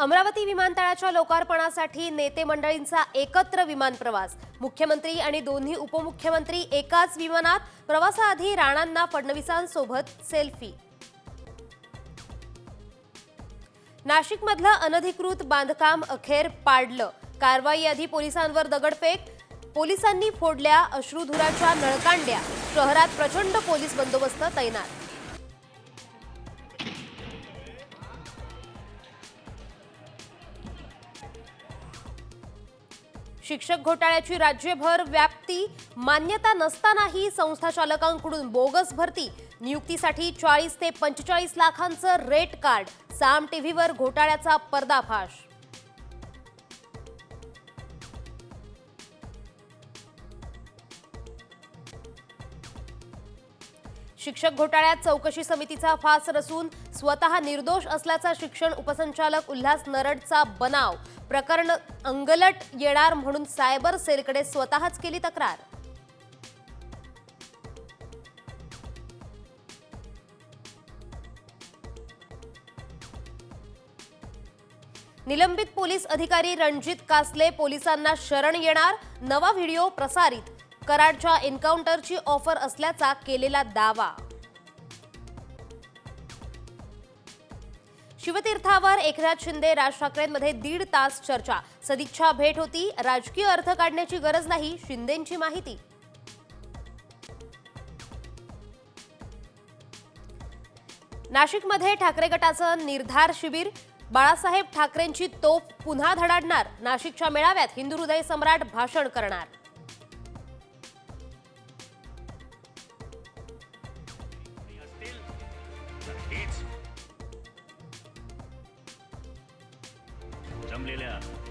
अमरावती विमानतळाच्या लोकार्पणासाठी नेते मंडळींचा एकत्र विमान प्रवास। मुख्यमंत्री आणि दोन्ही उपमुख्यमंत्री एकाच विमानात। प्रवासाआधी राणांना फडणवीसांसोबत सेल्फी। नाशिकमधलं अनधिकृत बांधकाम अखेर पाडलं। कारवाईआधी पोलिसांवर दगडफेक। पोलिसांनी फोडल्या अश्रुधुराच्या नळकांड्या। शहरात प्रचंड पोलीस बंदोबस्त तैनात। शिक्षक घोटाळ्याची राज्यभर व्याप्ती। मान्यता नसतानाही संस्था चालकांकडून बोगस भरती। नियुक्तीसाठी 40 ते 45 लाखांचं रेट कार्ड। साम टीव्हीवर घोटाळ्याचा पर्दाफाश। शिक्षक घोटाळ्यात चौकशी समितीचा फास रचून स्वतः निर्दोष असल्याचा शिक्षण उपसंचालक उल्हास नरडचा बनाव। प्रकरण अंगलट येणार म्हणून सायबर सेलकडे स्वतःच केली तक्रार। निलंबित पोलीस अधिकारी रणजित कासले पोलिसांना शरण येणार। नवा व्हिडिओ प्रसारित। कराडच्या एन्काउंटरची ऑफर असल्याचा केलेला दावा। शिवतीर्थावर एकनाथ शिंदे राज ठाकरेंमध्ये 1.5 तास चर्चा। सदिच्छा भेट होती। राजकीय अर्थ काढण्याची गरज नाही, शिंदेंची माहिती। नाशिकमध्ये ठाकरे गटाचं निर्धार शिबिर। बाळासाहेब ठाकरेंची तोफ पुन्हा धडाडणार। नाशिकच्या मेळाव्यात हिंदू हृदय सम्राट भाषण करणार। जमलेल्या